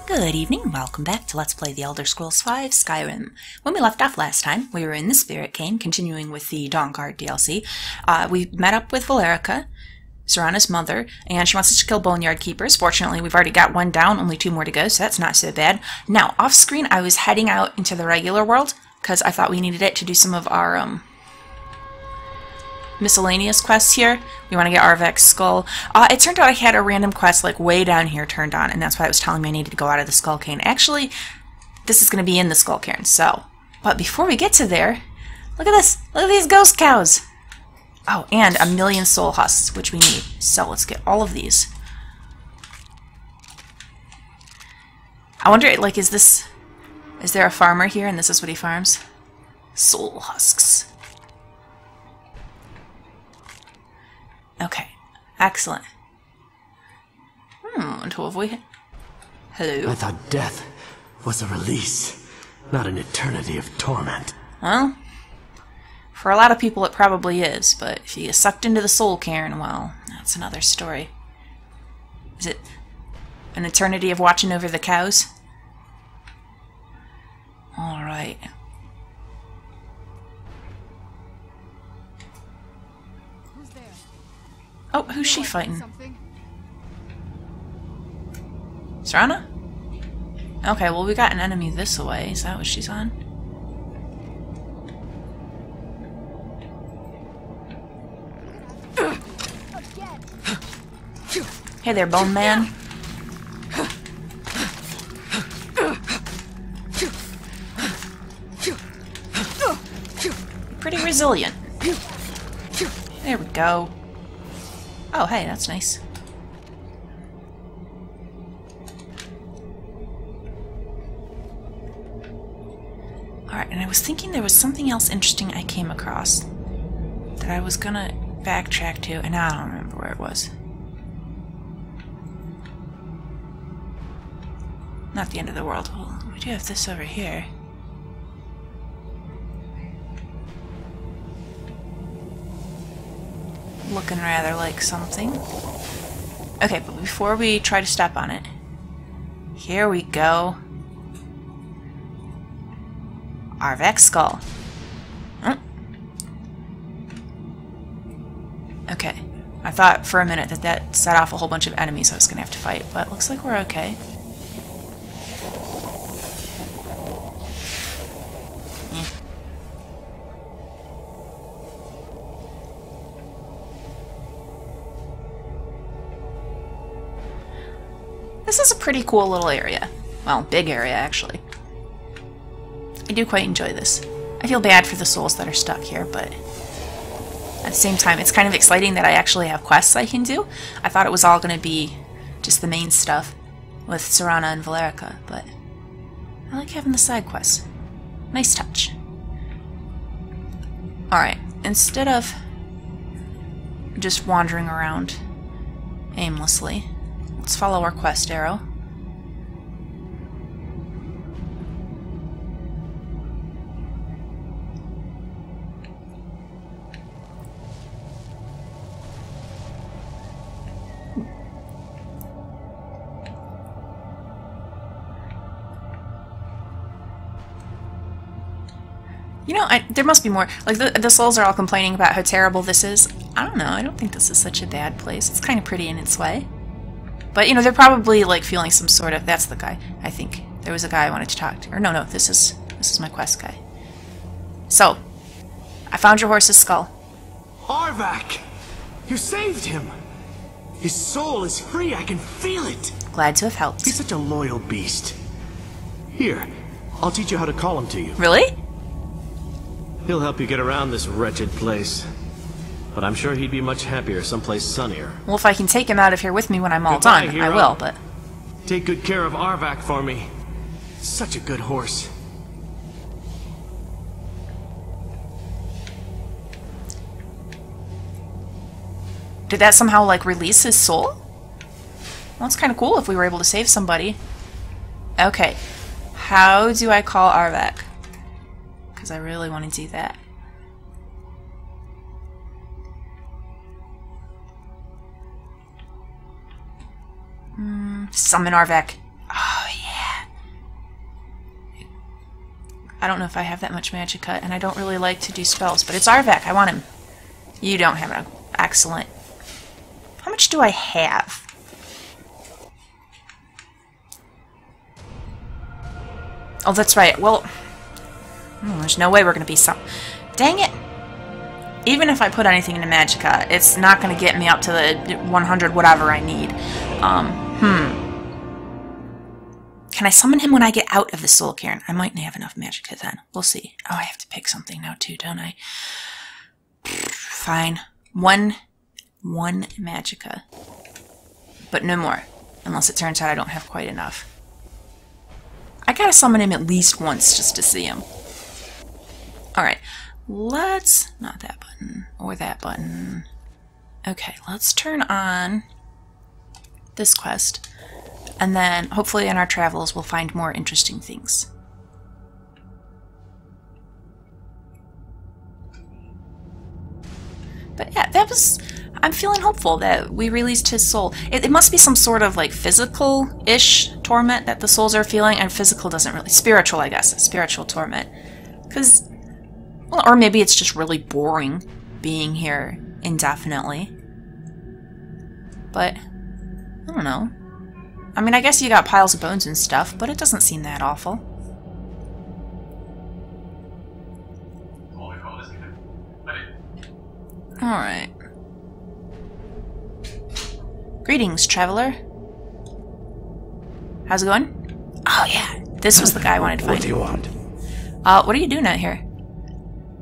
Good evening, welcome back to Let's Play The Elder Scrolls V Skyrim. When we left off last time, we were in the Spirit Cane, continuing with the Dawnguard DLC. We met up with Valerica, Serana's mother, and she wants us to kill Boneyard Keepers. Fortunately, we've already got one down, only 2 more to go, so that's not so bad. Now, off screen, I was heading out into the regular world, because I thought we needed it to do some of our, miscellaneous quests here. We want to get Arvek's skull. It turned out I had a random quest like way down here turned on, and that's why it was telling me I needed to go out of the Soul Cairn. Actually, this is going to be in the Soul Cairn, so. But before we get to there, look at this. Look at these ghost cows. Oh, and 1,000,000 soul husks, which we need. So let's get all of these. I wonder, like, is there a farmer here and this is what he farms? Soul husks. Okay, excellent. And who have we? Hello. I thought death was a release, not an eternity of torment. Well, for a lot of people it probably is, but if you get sucked into the Soul Cairn, well, that's another story. Is it an eternity of watching over the cows? Alright. Oh, who's she fighting? Serana? Okay, well we got an enemy this way. Is that what she's on? Hey there, Bone Man. Pretty resilient. There we go. Oh, hey, that's nice. Alright, and I was thinking there was something else interesting I came across that I was gonna backtrack to, and I don't remember where it was. Not the end of the world. Well, we do have this over here. Looking rather like something. Okay, but before we try to step on it, here we go. Arvek's skull. Okay, I thought for a minute that set off a whole bunch of enemies I was gonna have to fight, but looks like we're okay. This is a pretty cool little area. Well, big area, actually. I do quite enjoy this. I feel bad for the souls that are stuck here, but at the same time, it's kind of exciting that I actually have quests I can do. I thought it was all going to be just the main stuff with Serana and Valerica, but I like having the side quests. Nice touch. Alright, instead of just wandering around aimlessly, let's follow our quest arrow. You know, there must be more. Like, the souls are all complaining about how terrible this is. I don't know, I don't think this is such a bad place. It's kind of pretty in its way. But, you know, they're probably, like, feeling some sort of... That's the guy, I think. There was a guy I wanted to talk to. Or, no, this is my quest guy. So, I found your horse's skull. Arvek! You saved him! His soul is free, I can feel it! Glad to have helped. He's such a loyal beast. Here, I'll teach you how to call him to you. Really? He'll help you get around this wretched place. But I'm sure he'd be much happier someplace sunnier. Well, if I can take him out of here with me when I'm all Goodbye, done, hero. I will, but... Take good care of Arvek for me. Such a good horse. Did that somehow, like, release his soul? Well, it's kind of cool if we were able to save somebody. Okay. How do I call Arvek? Because I really want to do that. Summon Arvek. Oh, yeah. I don't know if I have that much magicka, and I don't really like to do spells, but it's Arvek. I want him. You don't have an excellent. How much do I have? Oh, that's right. Well, there's no way we're going to be some... Dang it! Even if I put anything into magicka, it's not going to get me up to the 100 whatever I need. Can I summon him when I get out of the Soul Cairn? I might not have enough magicka then. We'll see. Oh, I have to pick something now too, don't I? Fine. One magicka. But no more. Unless it turns out I don't have quite enough. I gotta summon him at least once just to see him. Alright. Let's... Not that button. Or that button. Okay, let's turn on this quest. And then, hopefully in our travels, we'll find more interesting things. But yeah, that was... I'm feeling hopeful that we released his soul. It must be some sort of, like, physical-ish torment that the souls are feeling, and physical doesn't really... Spiritual, I guess. Spiritual torment. Because... Well, or maybe it's just really boring being here indefinitely. But, I don't know. I mean, I guess you got piles of bones and stuff, but it doesn't seem that awful. Alright. Greetings, traveler. How's it going? Oh, yeah. This was the guy I wanted to find. What do you want? What are you doing out here?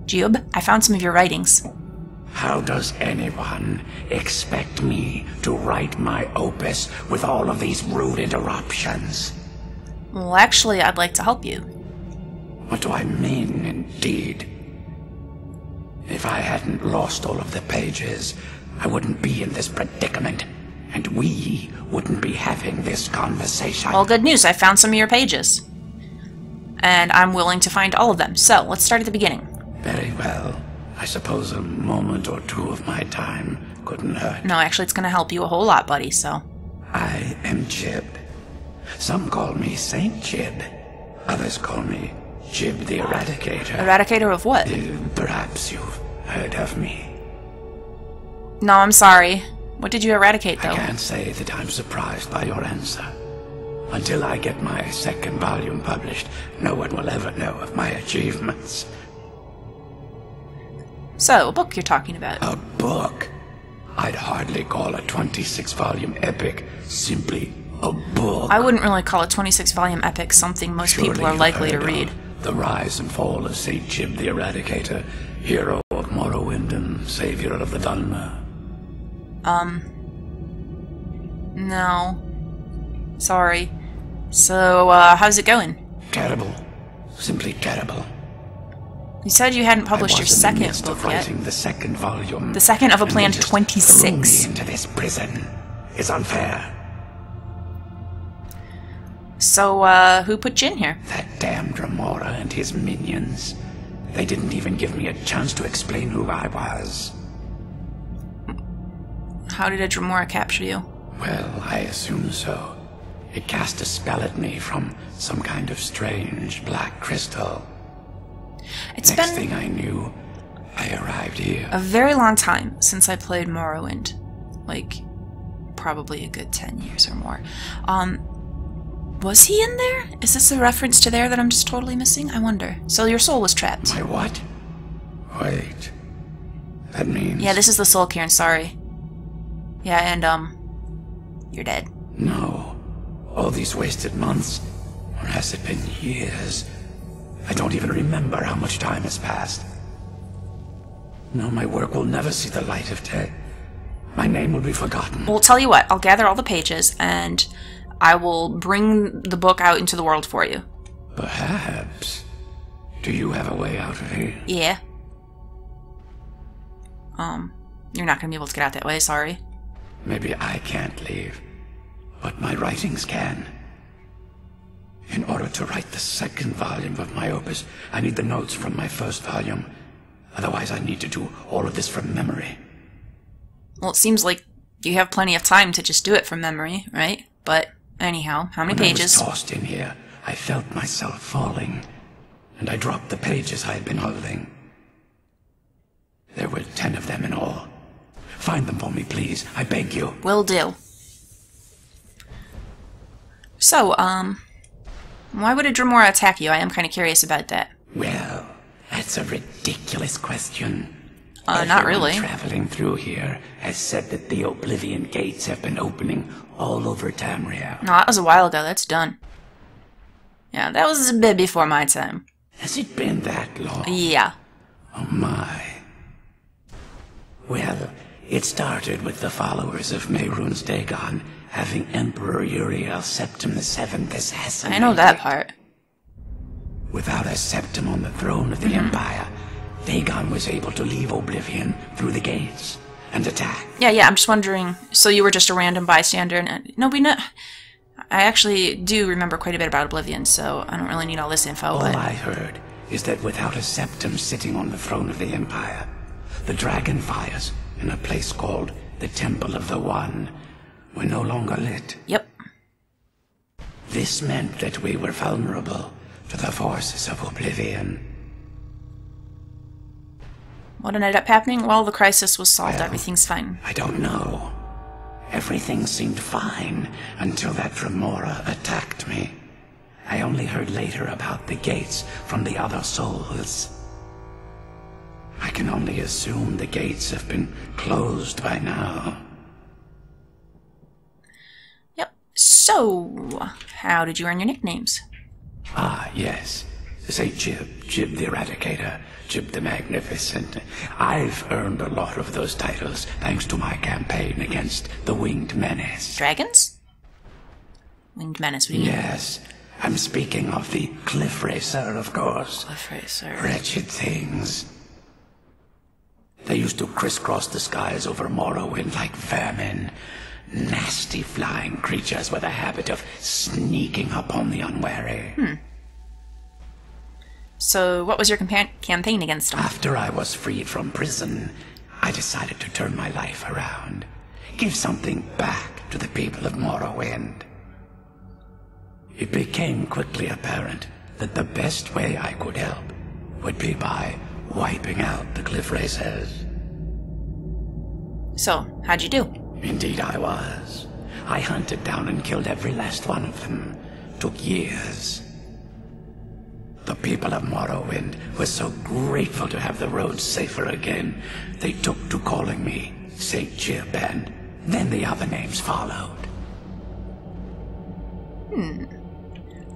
Jiub, I found some of your writings. How does anyone expect me to write my opus with all of these rude interruptions? Well, actually, I'd like to help you. What do I mean, indeed? If I hadn't lost all of the pages, I wouldn't be in this predicament, and we wouldn't be having this conversation. Well, good news, I found some of your pages. And I'm willing to find all of them, so let's start at the beginning. Very well. I suppose a moment or two of my time couldn't hurt. No, actually, it's going to help you a whole lot, buddy, so... I am Jiub. Some call me Saint Jiub. Others call me Jiub the Eradicator. Eradicator of what? Perhaps you've heard of me. No, I'm sorry. What did you eradicate, though? I can't say that I'm surprised by your answer. Until I get my second volume published, no one will ever know of my achievements. So, a book you're talking about. A book? I'd hardly call a 26-volume epic simply a book. I wouldn't really call a 26-volume epic something most people are likely to read. The rise and fall of Saint Jiub the Eradicator, hero of Morrowind and savior of the Durnehviir. No. Sorry. So, how's it going? Terrible. Simply terrible. You said you hadn't published your second book yet. The second volume. The second of a planned 26. Threw me into this prison. It's unfair. So, who put you in here? That damned Remora and his minions. They didn't even give me a chance to explain who I was. How did a Dremora capture you? Well, I assume so. It cast a spell at me from some kind of strange black crystal. It's Next been thing I knew, I arrived here. a very long time since I played Morrowind. Like, probably a good 10 years or more. Was he in there? Is this a reference to there that I'm just totally missing? I wonder. So your soul was trapped. My what? Wait. That means... Yeah, this is the Soul Cairn, sorry. Yeah, and, you're dead. No. All these wasted months. Or has it been years? I don't even remember how much time has passed. No, my work will never see the light of day. My name will be forgotten. Well, tell you what, I'll gather all the pages, and I will bring the book out into the world for you. Perhaps. Do you have a way out of here? Yeah. You're not gonna be able to get out that way, sorry. Maybe I can't leave, but my writings can. In order to write the second volume of my opus, I need the notes from my first volume. Otherwise, I need to do all of this from memory. Well, it seems like you have plenty of time to just do it from memory, right? But anyhow, how many pages? When I was tossed in here, I felt myself falling. and I dropped the pages I had been holding. There were 10 of them in all. Find them for me, please. I beg you. Will do. So, why would a Dremora attack you? I am kind of curious about that. Well, that's a ridiculous question. Not really. Everyone traveling through here has said that the Oblivion Gates have been opening all over Tamriel. No, that was a while ago. That's done. Yeah, that was a bit before my time. Has it been that long? Yeah. Oh my. Well, it started with the followers of Mehrunes Dagon having Emperor Uriel Septim VII assassinated. I know that part. Without a Septim on the throne of the Empire, Dagon was able to leave Oblivion through the gates and attack. Yeah, I'm just wondering, so you were just a random bystander? And no, I actually do remember quite a bit about Oblivion, so I don't really need all this info. All I heard is that without a Septim sitting on the throne of the Empire, the dragon fires in a place called the Temple of the One were no longer lit. Yep. This meant that we were vulnerable to the forces of Oblivion. What ended up happening? Well, the crisis was solved. Well, everything's fine. I don't know. Everything seemed fine until that Dremora attacked me. I only heard later about the gates from the other souls. I can only assume the gates have been closed by now. Yep. So, how did you earn your nicknames? Ah, yes. Say Jiub, Jiub the Eradicator, Jiub the Magnificent. I've earned a lot of those titles thanks to my campaign against the Winged Menace. Dragons? Winged Menace, what do you mean? Yes, I'm speaking of the Cliff Racer, of course. Cliff Racer. Wretched things. They used to crisscross the skies over Morrowind like vermin. Nasty flying creatures with a habit of sneaking up on the unwary. So, what was your campaign against them? After I was freed from prison, I decided to turn my life around. Give something back to the people of Morrowind. It became quickly apparent that the best way I could help would be by wiping out the Cliff Racers. So, how'd you do? Indeed I was. I hunted down and killed every last one of them. Took years. The people of Morrowind were so grateful to have the roads safer again, they took to calling me Saint Jiub, and then the other names followed.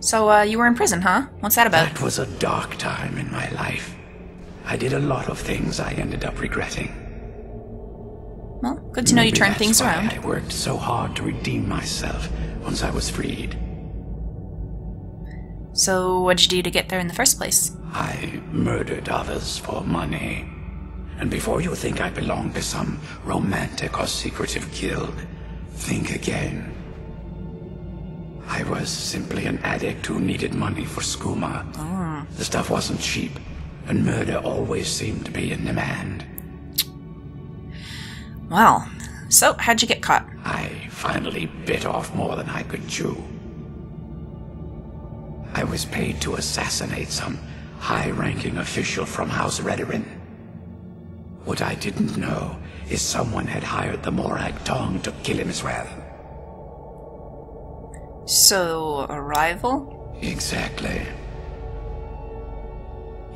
So, you were in prison, huh? What's that about? That was a dark time in my life. I did a lot of things I ended up regretting. Well, good to know you turned things That's why around. I worked so hard to redeem myself once I was freed. So, what'd you do to get there in the first place? I murdered others for money. And before you think I belong to some romantic or secretive guild, think again. I was simply an addict who needed money for skooma. The stuff wasn't cheap, and murder always seemed to be in demand. Well, so how'd you get caught? I finally bit off more than I could chew. I was paid to assassinate some high-ranking official from House Redorin. What I didn't know is someone had hired the Morag Tong to kill him as well. So, a rival? Exactly.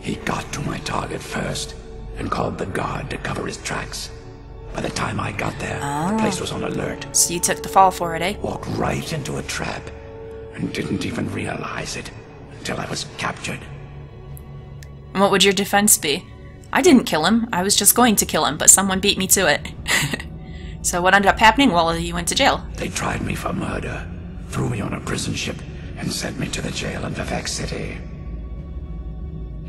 He got to my target first and called the guard to cover his tracks. By the time I got there, the place was on alert. So you took the fall for it, eh? Walked right into a trap and didn't even realize it until I was captured. And what would your defense be? I didn't kill him. I was just going to kill him, but someone beat me to it. So what ended up happening? Well, you went to jail. They tried me for murder, threw me on a prison ship, and sent me to the jail in Vivek City.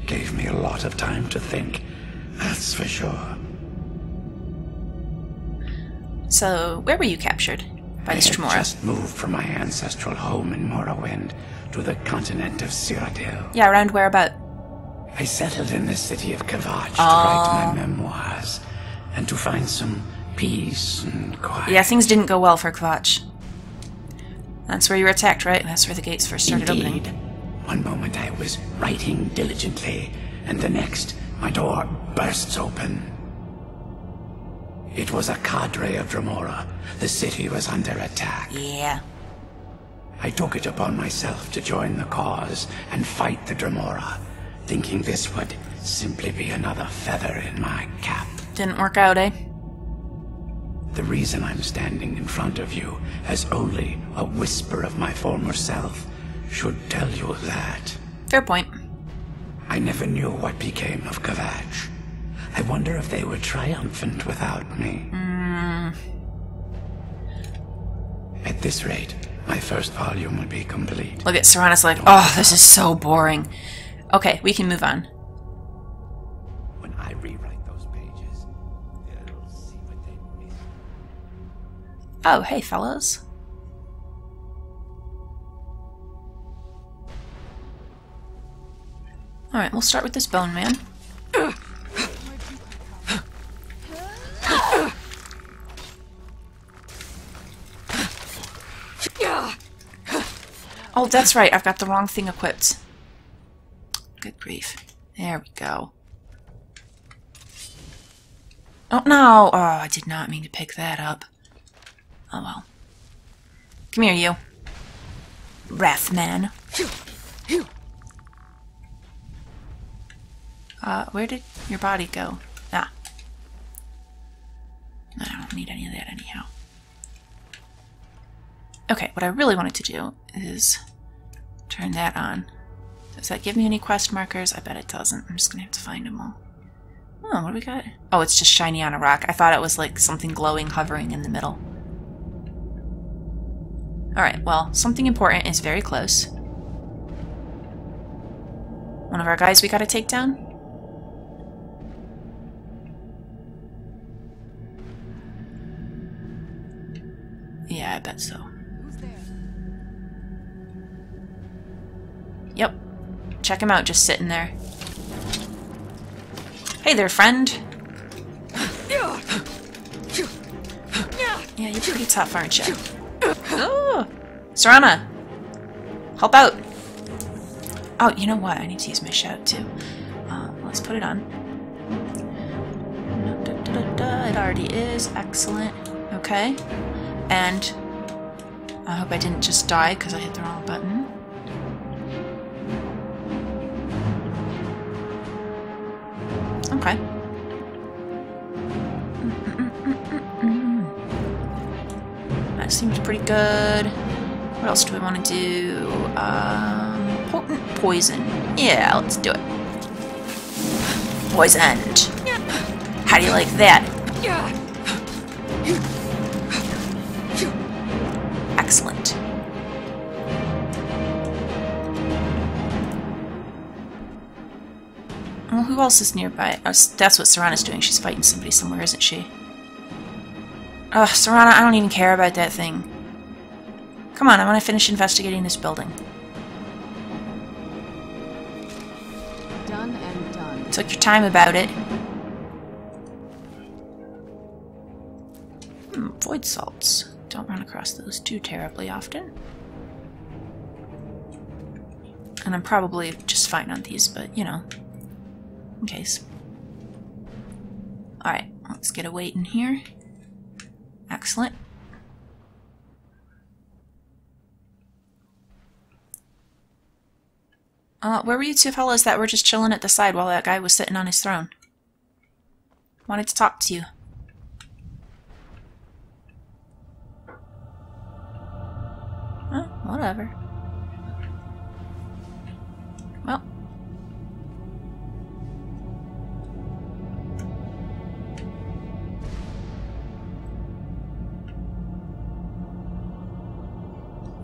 Gave me a lot of time to think, that's for sure. So, where were you captured? By this I had Dremora? just moved from my ancestral home in Morrowind to the continent of Cyrodiil. Yeah, around where about? I settled in the city of Kvatch to write my memoirs, and to find some peace and quiet. Yeah, things didn't go well for Kvatch. That's where you were attacked, right? That's where the gates first started Indeed. opening. One moment I was writing diligently, and the next, my door bursts open. It was a cadre of Dremora. The city was under attack. Yeah. I took it upon myself to join the cause and fight the Dremora, thinking this would simply be another feather in my cap. Didn't work out, eh? The reason I'm standing in front of you as only a whisper of my former self should tell you that. Fair point. I never knew what became of Kvatch. I wonder if they were triumphant without me. At this rate, my first volume will be complete. Look at Serana's like, oh, this is so boring. Okay, we can move on. When I rewrite those pages, they'll see what they missed. Oh, hey, fellas. Alright, we'll start with this bone man. Oh, that's right, I've got the wrong thing equipped. Good grief. There we go. Oh, no! Oh, I did not mean to pick that up. Oh, well. Come here, you. Wrathman. Where did your body go? Ah. I don't need any of that anyhow. Okay, what I really wanted to do is turn that on. Does that give me any quest markers? I bet it doesn't. I'm just gonna have to find them all. Oh, what do we got? Oh, it's just shiny on a rock. I thought it was like something glowing hovering in the middle. Alright, well, something important is very close. One of our guys we gotta take down? Yeah, I bet so. Yep. Check him out, just sitting there. Hey there, friend. Yeah, you're pretty tough, aren't you? Oh, Serana! Help out! Oh, you know what? I need to use my shout, too. Let's put it on. It already is. Excellent. Okay. And I hope I didn't just die because I hit the wrong button. Okay. That seems pretty good. What else do we want to do? Potent poison. Yeah, let's do it. Poisoned. How do you like that? Excellent. Well, who else is nearby? Oh, that's what Serana's doing. She's fighting somebody somewhere, isn't she? Ugh, Serana, I don't even care about that thing. Come on, I want to finish investigating this building. Done and done. Took your time about it. Void salts. Don't run across those too terribly often. And I'm probably just fine on these, but, you know, in case. Alright, let's get a weight in here. Excellent. Where were you two fellas that were just chilling at the side while that guy was sitting on his throne? Wanted to talk to you. Oh, whatever. Well.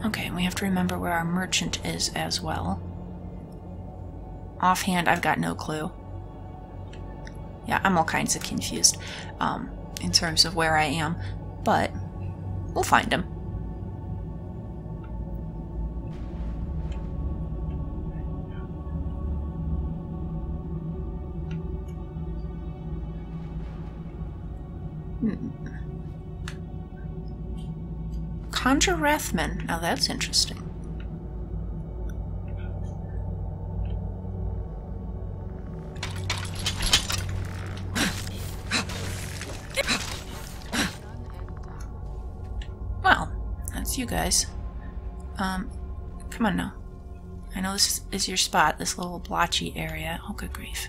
Okay, we have to remember where our merchant is as well. Offhand, I've got no clue. Yeah, I'm all kinds of confused in terms of where I am, but we'll find him. Conjure Wrathman. Now that's interesting. you guys. Come on now. I know this is your spot, this little blotchy area. Oh, good grief.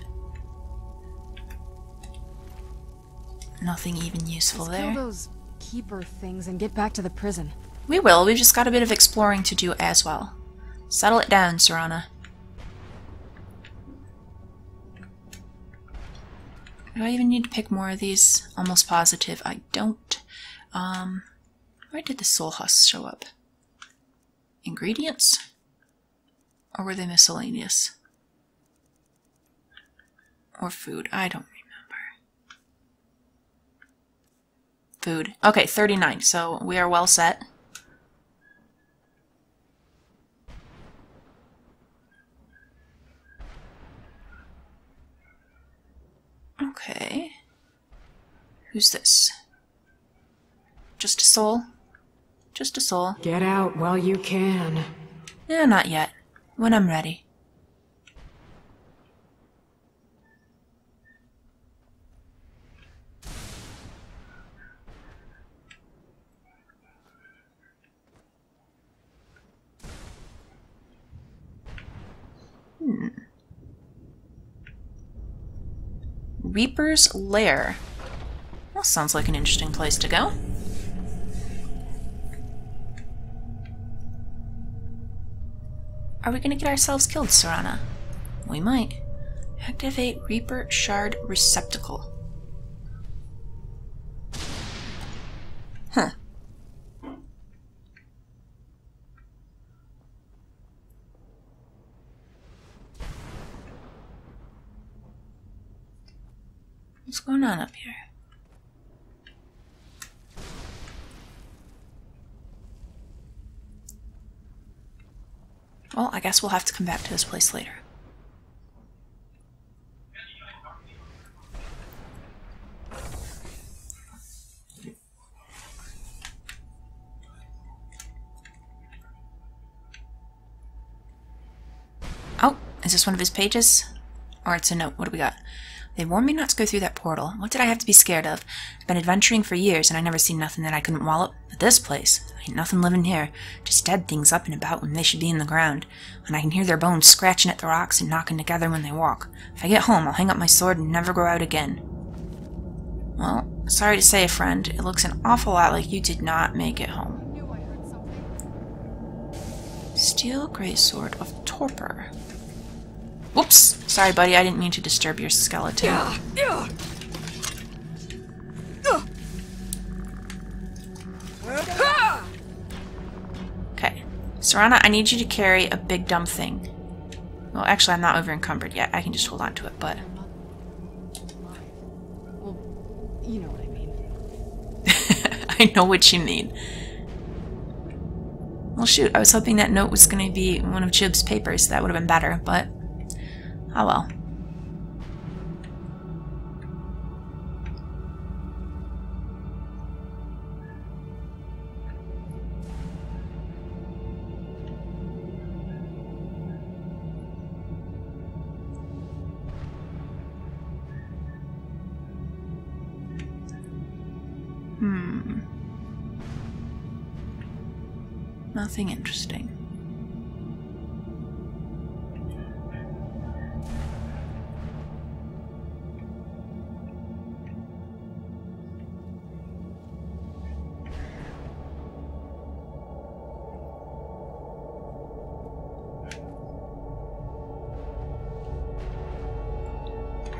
Nothing even useful there. Kill those keeper things and get back to the prison. We will. We've just got a bit of exploring to do as well. Settle it down, Serana. Do I even need to pick more of these? Almost positive I don't. Where did the soul husks show up? Ingredients? Or were they miscellaneous? Or food? I don't remember. Food. Okay, 39, so we are well set. Okay. Who's this? Just a soul? Just a soul. Get out while you can. Yeah, not yet. When I'm ready. Reaper's Lair. Well, sounds like an interesting place to go. Are we gonna get ourselves killed, Serana? We might. Activate Reaper Shard Receptacle. Huh. What's going on up here? Well, I guess we'll have to come back to this place later. Oh, is this one of his pages? Or it's a note. What do we got? They warned me not to go through that portal. What did I have to be scared of? I've been adventuring for years, and I never seen nothing that I couldn't wallop. But this place, ain't nothing living here. Just dead things up and about when they should be in the ground. And I can hear their bones scratching at the rocks and knocking together when they walk. If I get home, I'll hang up my sword and never go out again. Well, sorry to say, friend, it looks an awful lot like you did not make it home. Steel Greatsword of Torpor. Whoops! Sorry, buddy, I didn't mean to disturb your skeleton. Okay. Serana, I need you to carry a big dumb thing. Well, actually, I'm not over encumbered yet. I can just hold on to it, but... Well, you know what I mean. I know what you mean. Well, shoot, I was hoping that note was going to be one of Jiub's papers. That would have been better, but... oh well. Nothing interesting.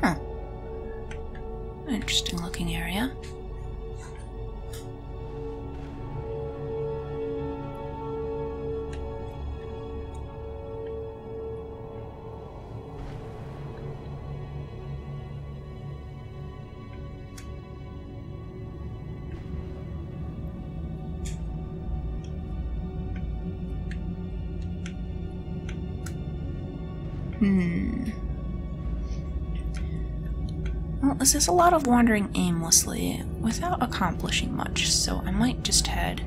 Huh. Interesting looking area. Well, this is a lot of wandering aimlessly without accomplishing much, so I might just head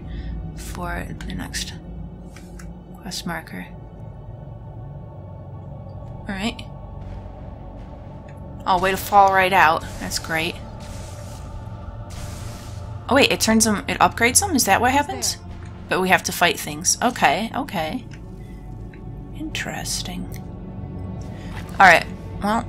for the next quest marker. Alright. Oh, way to fall right out. That's great. Oh wait, it turns them, it upgrades them? Is that what happens? But we have to fight things. Okay, okay. Interesting. Alright, well.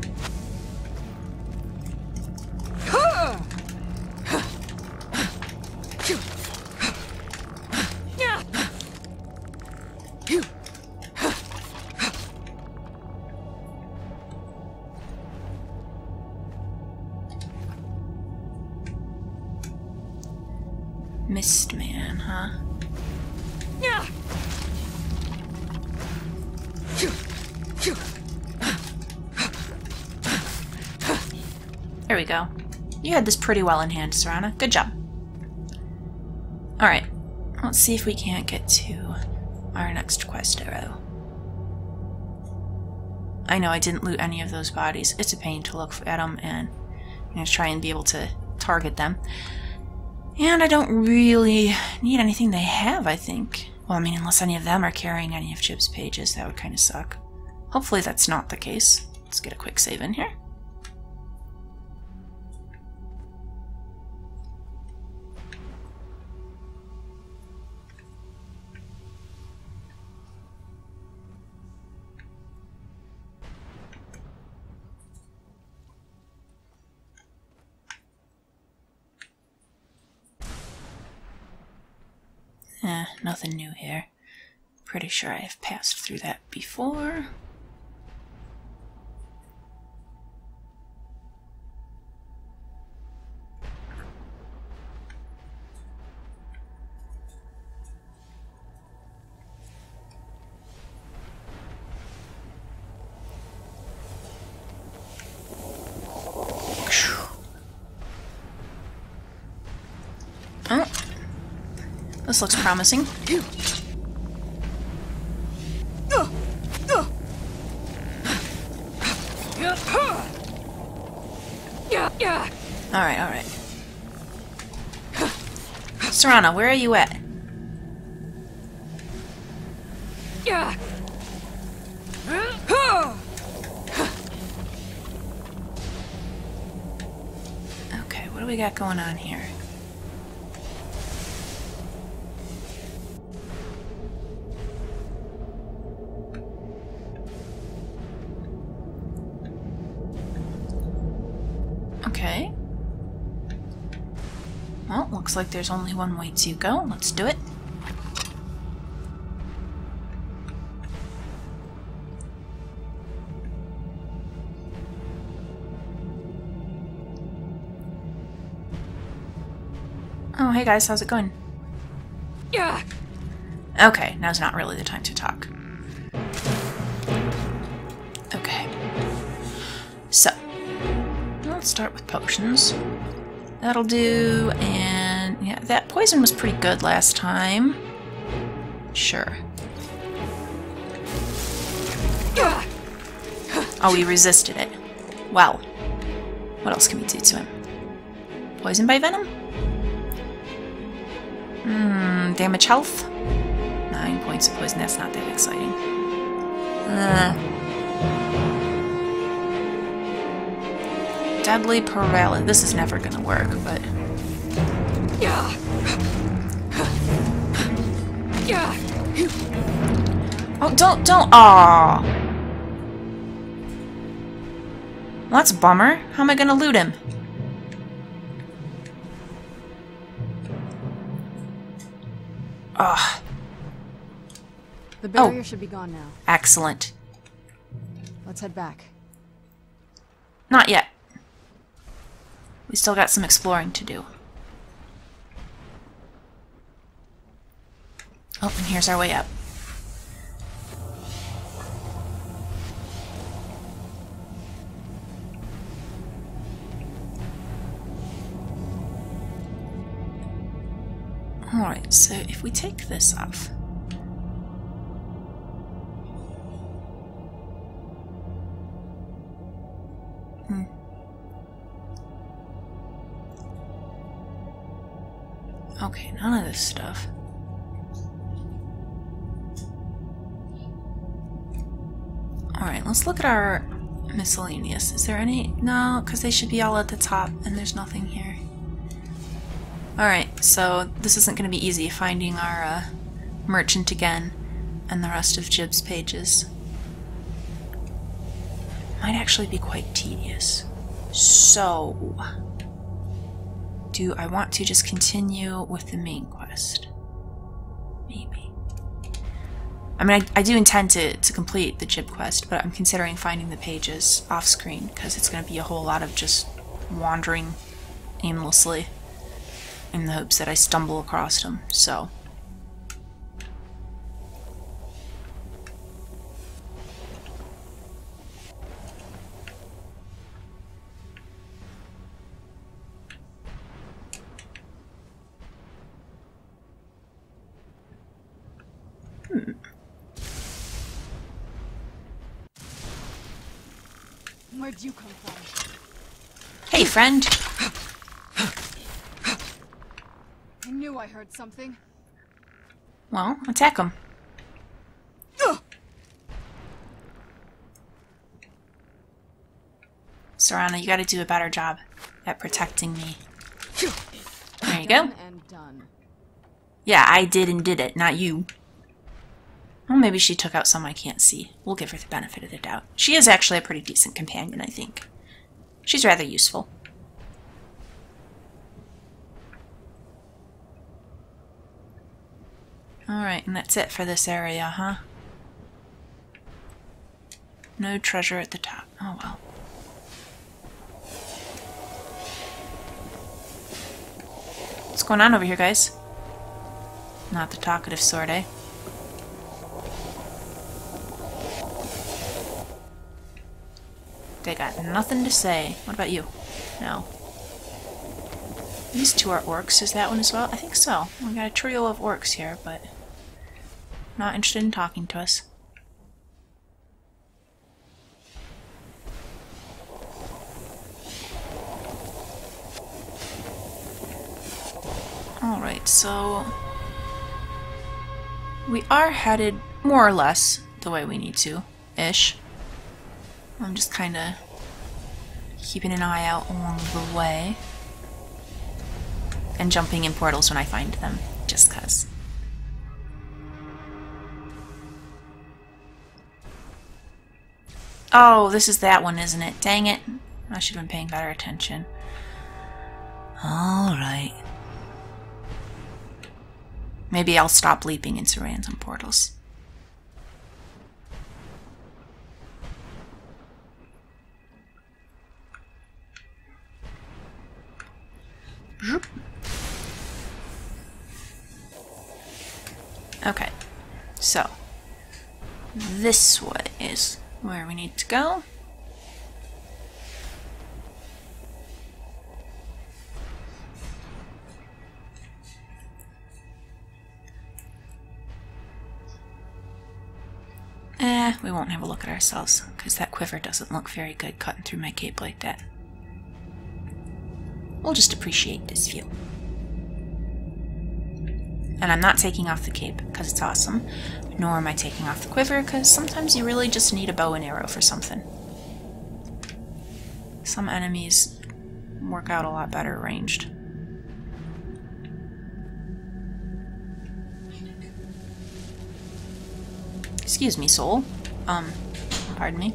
Mist Man, huh? There we go. You had this pretty well in hand, Serana. Good job. Alright. Let's see if we can't get to our next quest arrow. I know I didn't loot any of those bodies. It's a pain to look at them and try and be able to target them. And I don't really need anything they have, I think. Well, I mean, unless any of them are carrying any of Jiub's pages, that would kind of suck. Hopefully that's not the case. Let's get a quick save in here. Nothing new here. Pretty sure I have passed through that before. Oh. This looks promising. Alright, alright. Serana, where are you at? Okay, what do we got going on here? Okay. Well, looks like there's only one way to go. Let's do it. Oh, hey guys, how's it going? Yeah. Okay, now's not really the time to talk. Okay. So, let's start with potions. That'll do, and yeah, that poison was pretty good last time. Sure. Oh, we resisted it. Well, what else can we do to him? Poison by venom? Damage health? 9 points of poison, that's not that exciting. Deadly paralysis. This is never gonna work, but... Oh, don't! Aww! Well, that's a bummer. How am I gonna loot him? Ugh. The barrier should be gone now. Excellent. Let's head back. Not yet. We still got some exploring to do. Oh, and here's our way up. Alright, so if we take this off... Okay, none of this stuff. Alright, let's look at our miscellaneous. Is there any? No, because they should be all at the top, and there's nothing here. Alright, so this isn't going to be easy finding our Merchant again, and the rest of Jiub's pages. Might actually be quite tedious. So, do I want to just continue with the main quest? Maybe. I mean, I do intend to complete the Jiub quest, but I'm considering finding the pages off screen because it's going to be a whole lot of just wandering aimlessly in the hopes that I stumble across them, so. Where'd you come from? Hey, friend. I knew I heard something. Well, attack him. Serana, you gotta do a better job at protecting me. There you go. Done and done. Yeah, I did and did it, not you. Well, maybe she took out some I can't see. We'll give her the benefit of the doubt. She is actually a pretty decent companion, I think. She's rather useful. Alright, and that's it for this area, huh? No treasure at the top. Oh well. What's going on over here, guys? Not the talkative sort, eh? They got nothing to say. What about you? No. These two are orcs. Is that one as well? I think so. We got a trio of orcs here, but not interested in talking to us. Alright, so we are headed more or less the way we need to, ish. I'm just kind of keeping an eye out along the way and jumping in portals when I find them, just cuz. Oh, this is that one, isn't it? Dang it. I should have been paying better attention. Alright. Maybe I'll stop leaping into random portals. Okay, so this way is where we need to go. We won't have a look at ourselves, because that quiver doesn't look very good cutting through my cape like that. We'll just appreciate this view. And I'm not taking off the cape, because it's awesome, nor am I taking off the quiver, because sometimes you really just need a bow and arrow for something. Some enemies work out a lot better ranged. Excuse me, soul. Pardon me.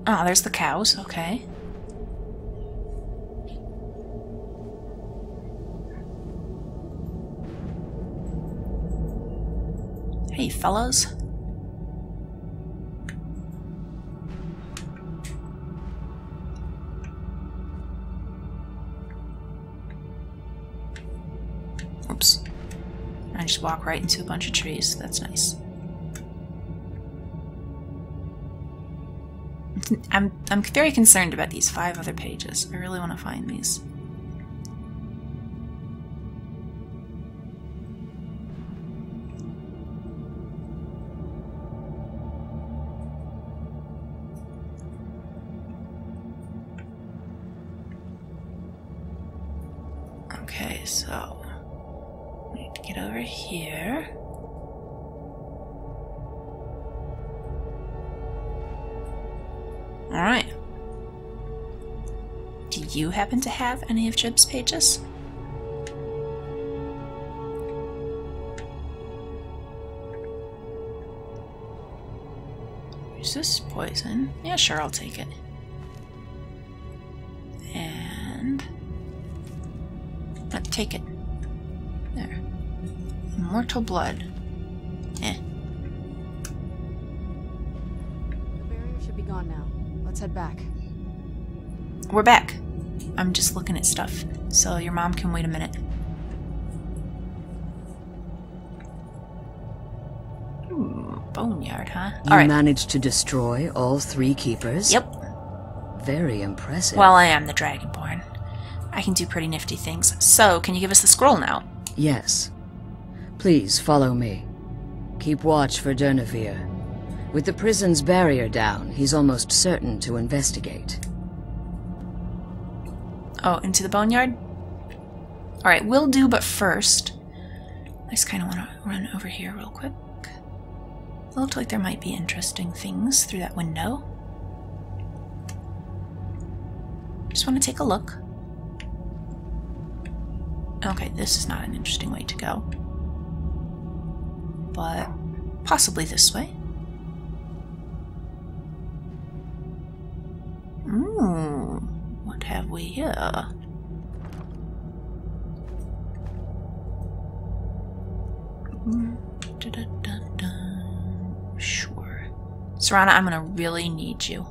Oh, there's the cows, okay. Hey, fellas. Oops. I just walk right into a bunch of trees. That's nice. I'm very concerned about these 5 other pages. I really want to find these. Okay, so we need to get over here. Alright. Do you happen to have any of Jiub's pages? Is this poison? Yeah, sure, I'll take it. And... take it. There. Immortal blood. Eh. The barrier should be gone now. Let's head back. We're back. I'm just looking at stuff, so your mom can wait a minute. Ooh, Boneyard, huh? You Alright. managed to destroy all 3 keepers? Yep. Very impressive. Well, I am the Dragonborn. I can do pretty nifty things. So, can you give us the scroll now? Yes. Please follow me. Keep watch for Durnehviir. With the prison's barrier down, he's almost certain to investigate. Oh, into the Boneyard? Alright, will do, but first... I just kind of want to run over here real quick. It looked like there might be interesting things through that window. Just want to take a look. Okay, this is not an interesting way to go. But possibly this way. Ooh, what have we here? Sure. Serana, I'm gonna really need you.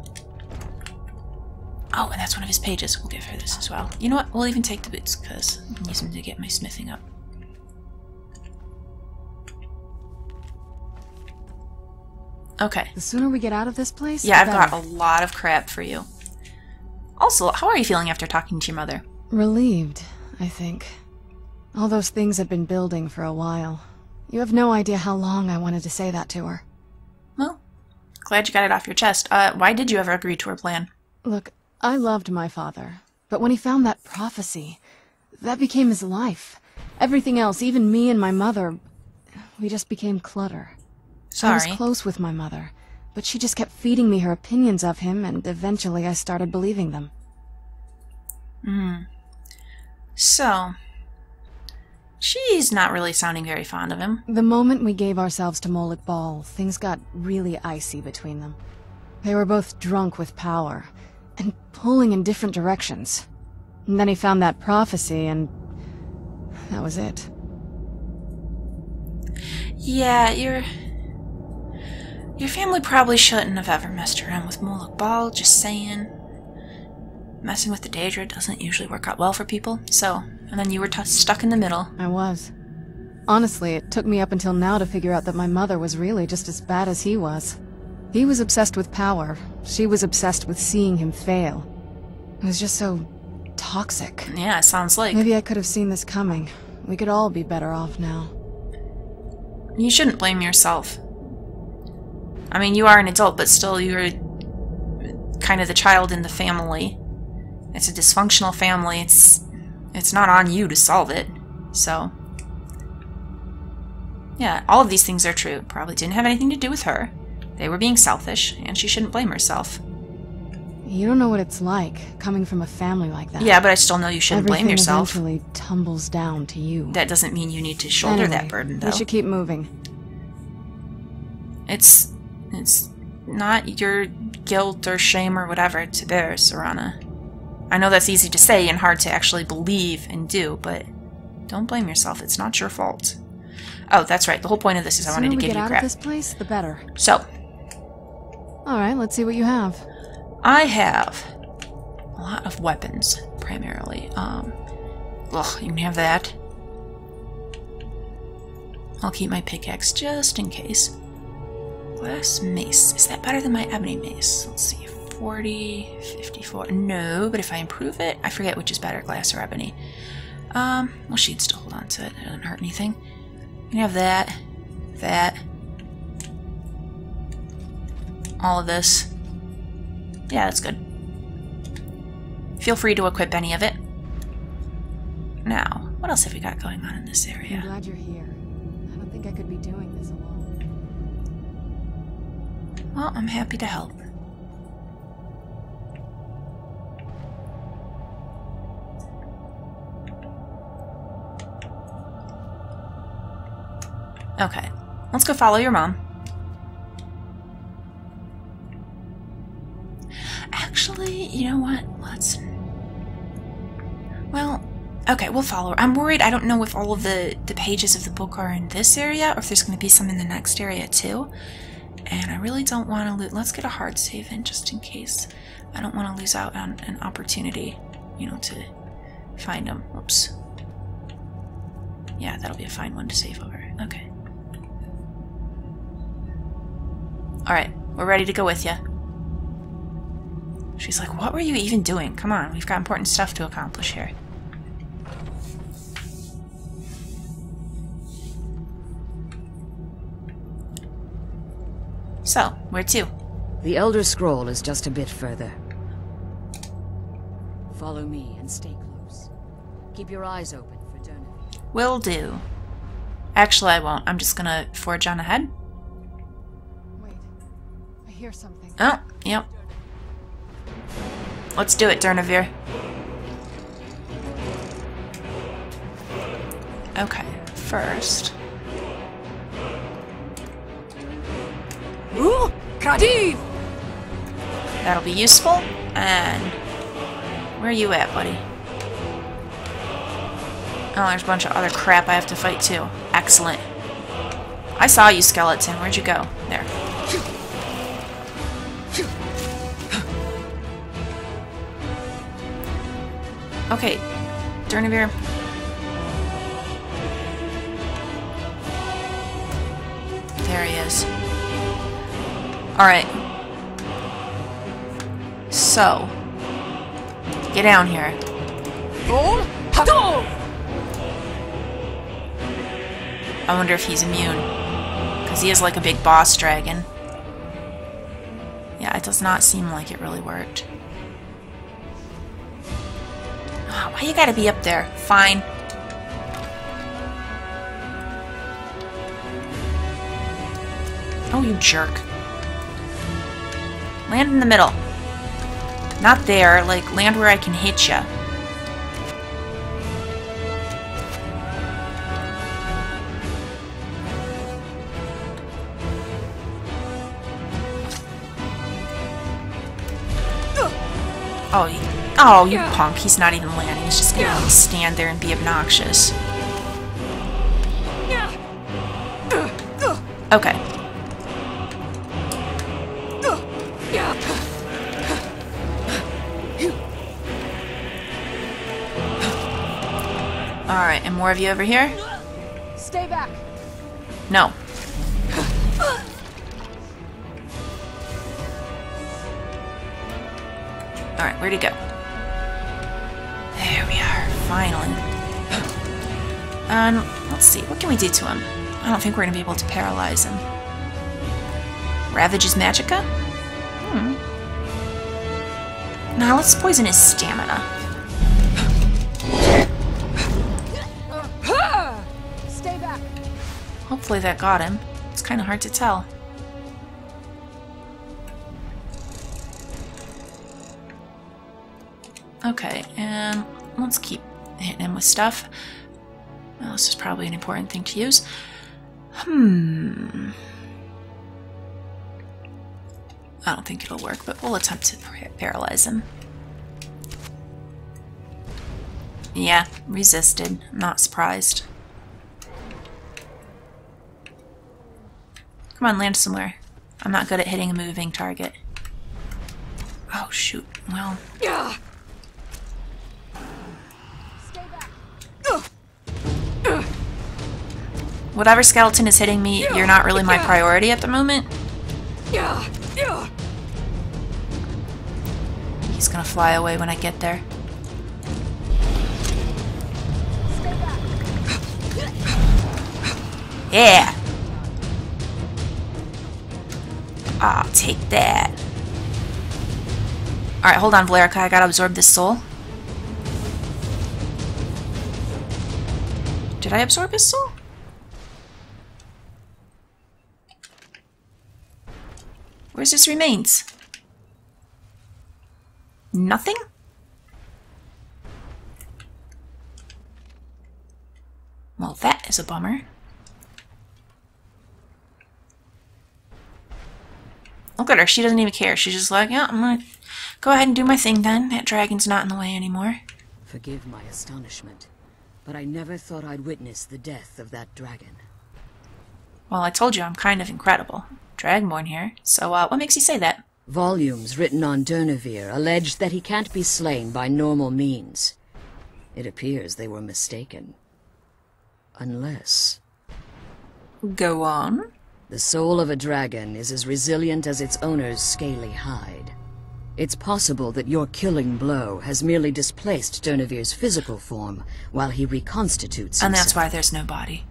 Oh, and that's one of his pages. We'll give her this as well. You know what? We'll even take the boots, because I can use them to get my smithing up. Okay. The sooner we get out of this place, Yeah, the I've got better. a lot of crap for you. Also, how are you feeling after talking to your mother? Relieved, I think. All those things had been building for a while. You have no idea how long I wanted to say that to her. Well, glad you got it off your chest. Why did you ever agree to her plan? Look, I loved my father, but when he found that prophecy, that became his life. Everything else, even me and my mother, we just became clutter. I was Sorry. close with my mother, but she just kept feeding me her opinions of him, and eventually I started believing them. So, she's not really sounding very fond of him. The moment we gave ourselves to Molik Bal, things got really icy between them. They were both drunk with power, and pulling in different directions. And then he found that prophecy, and that was it. Yeah, your family probably shouldn't have ever messed around with Molik Bal, just saying. Messing with the Daedra doesn't usually work out well for people, so... And then you were stuck in the middle. I was. Honestly, it took me up until now to figure out that my mother was really just as bad as he was. He was obsessed with power. She was obsessed with seeing him fail. It was just so... toxic. Yeah, it sounds like. Maybe I could have seen this coming. We could all be better off now. You shouldn't blame yourself. I mean, you are an adult, but still you're kind of the child in the family. It's a dysfunctional family. It's not on you to solve it. So, yeah, all of these things are true. Probably didn't have anything to do with her. They were being selfish, and she shouldn't blame herself. You don't know what it's like, coming from a family like that. Yeah, but I still know you shouldn't blame Everything yourself. eventually tumbles down to you. That doesn't mean you need to shoulder that Anyway, burden, though. we should keep moving. It's not your guilt or shame or whatever to bear, Serana. I know that's easy to say and hard to actually believe and do, but don't blame yourself. It's not your fault. Oh, that's right. The whole point of this is I wanted to give you The sooner we crap. get out of this place, the better. So, Alright, let's see what you have. I have a lot of weapons, primarily. You can have that. I'll keep my pickaxe just in case. Glass mace. Is that better than my ebony mace? Let's see. 40, 54. No, but if I improve it, I forget which is better, glass or ebony. Well, she'd still hold on to it. It doesn't hurt anything. You can have that. That. All of this. Yeah, that's good. Feel free to equip any of it. Now, what else have we got going on in this I'm area? glad you're here. I don't think I could be doing this alone. Well, I'm happy to help. Okay, let's go follow your mom. You know what? Let's... Well, okay, we'll follow her. I'm worried. I don't know if all of the pages of the book are in this area or if there's going to be some in the next area too. And I really don't want to lose... Let's get a hard save in just in case. I don't want to lose out on an opportunity, you know, to find them. Whoops. Yeah, that'll be a fine one to save over. Okay. Alright, we're ready to go with you. She's like, what were you even doing? Come on, we've got important stuff to accomplish here. So, where to? The Elder Scroll is just a bit further. Follow me and stay close. Keep your eyes open for Durnehviir. Will do. Actually, I won't. I'm just gonna forge on ahead. Wait, I hear something. Oh, yep. Let's do it, Durnehviir. Okay, first... Ooh, Kadiv! That'll be useful. And... where are you at, buddy? Oh, there's a bunch of other crap I have to fight too. Excellent. I saw you, skeleton. Where'd you go? There. Okay, Durnehviir. There he is. Alright. So. Get down here. I wonder if he's immune. Because he is like a big boss dragon. Yeah, it does not seem like it really worked. Oh, why you gotta be up there? Fine. Oh, you jerk. Land in the middle. Not there, like, land where I can hit ya. Oh, you punk. He's not even landing. He's just gonna stand there and be obnoxious. Okay. Alright, and more of you over here? Stay back. No. Alright, where'd he go? There we are, finally. Let's see, what can we do to him? I don't think we're gonna be able to paralyze him. Ravage his magicka? Now let's poison his stamina. Stay back. Hopefully that got him. It's kind of hard to tell. Okay, and let's keep hitting him with stuff. Well, this is probably an important thing to use. I don't think it'll work, but we'll attempt to paralyze him. Yeah, resisted. Not surprised. Come on, land somewhere. I'm not good at hitting a moving target. Oh, shoot. Well... Whatever skeleton is hitting me, you're not really my priority at the moment. He's gonna fly away when I get there. Yeah! I'll take that. Alright, hold on, Valerica. I gotta absorb this soul. Did I absorb his soul? Where's his remains? Nothing? Well, that is a bummer. Look at her. She doesn't even care. She's just like, yeah, I'm gonna go ahead and do my thing then. That dragon's not in the way anymore. Forgive my astonishment, but I never thought I'd witness the death of that dragon. Well, I told you I'm kind of incredible. Dragonborn here. So, what makes you say that? Volumes written on Durnehviir allege that he can't be slain by normal means. It appears they were mistaken. Unless... Go on. The soul of a dragon is as resilient as its owner's scaly hide. It's possible that your killing blow has merely displaced Durnehviir's physical form while he reconstitutes himself. And that's why there's no body.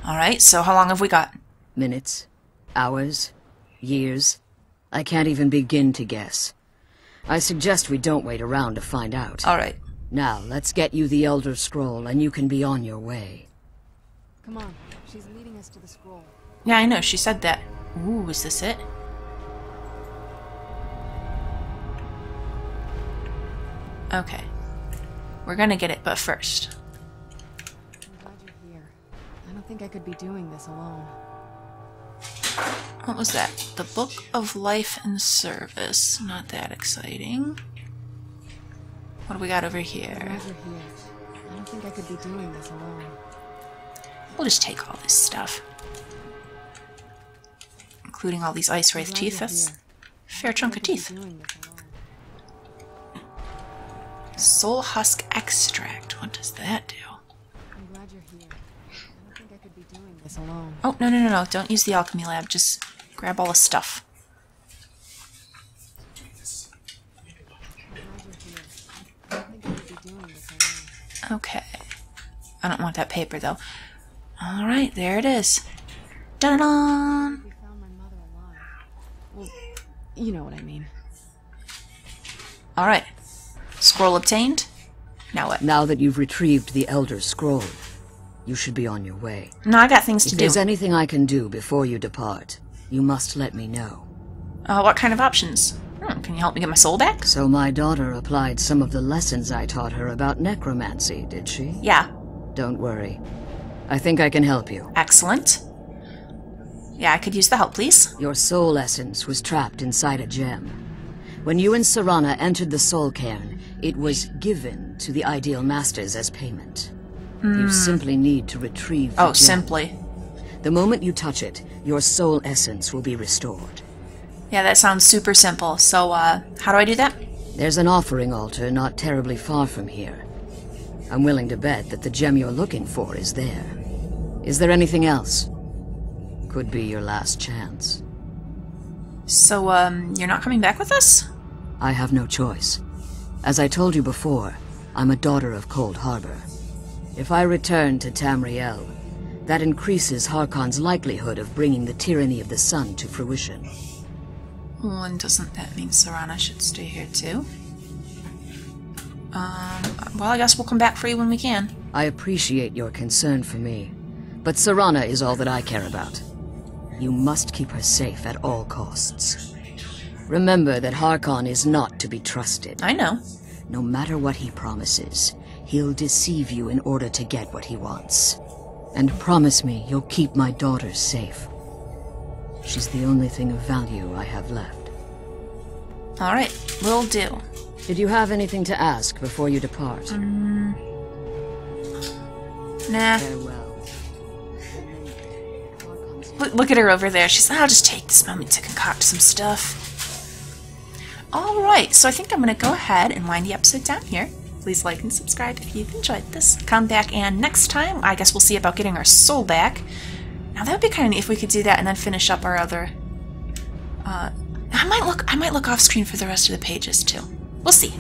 Alright, so how long have we got? Minutes, hours, years. I can't even begin to guess. I suggest we don't wait around to find out. Alright. Now, let's get you the Elder Scroll and you can be on your way. Come on, she's leading us to the scroll. Yeah, I know, she said that. Ooh, is this it? Okay. We're gonna get it, but first. I'm glad you're here. I don't think I could be doing this alone. What was that? The Book of Life and Service. Not that exciting. What do we got over I'm here? glad you're here. I don't think I could be doing this alone. We'll just take all this stuff. Including all these ice wraith teeth. That's a fair chunk of teeth. Soul Husk Extract. What does that do? I'm glad you're here. I don't think I could be doing this alone. Oh, no. Don't use the alchemy lab. Just grab all the stuff. Okay. I don't want that paper, though. Alright, there it is. Dun-dun! We found my mother alive. Well, you know what I mean. Alright. Scroll obtained. Now what? Now that you've retrieved the Elder Scroll, you should be on your way. No, I got things to If do. there's anything I can do before you depart, you must let me know. What kind of options? Can you help me get my soul back? So my daughter applied some of the lessons I taught her about necromancy, did she? Yeah. Don't worry. I think I can help you. Excellent. Yeah, I could use the help, please. Your soul essence was trapped inside a gem. When you and Serana entered the Soul Cairn, it was given to the Ideal Masters as payment. You simply need to retrieve the Oh, gem. simply. The moment you touch it, your soul essence will be restored. Yeah, that sounds super simple. So, how do I do that? There's an offering altar not terribly far from here. I'm willing to bet that the gem you're looking for is there. Is there anything else? Could be your last chance. So, you're not coming back with us? I have no choice. As I told you before, I'm a daughter of Cold Harbor. If I return to Tamriel, that increases Harkon's likelihood of bringing the tyranny of the sun to fruition. Well, and doesn't that mean Serana should stay here too? Well, I guess we'll come back for you when we can. I appreciate your concern for me, but Serana is all that I care about. You must keep her safe at all costs. Remember that Harkon is not to be trusted. I know. No matter what he promises, he'll deceive you in order to get what he wants. And promise me you'll keep my daughter safe. She's the only thing of value I have left. Alright, will do. Did you have anything to ask before you depart? Nah. Farewell. Look at her over there. She's like, I'll just take this moment to concoct some stuff. Alright, so I think I'm going to go ahead and wind the episode down here. Please like and subscribe if you've enjoyed this. Come back, and next time, I guess we'll see about getting our soul back. Now that would be kind of neat if we could do that and then finish up our other... I might look off screen for the rest of the pages too. We'll see.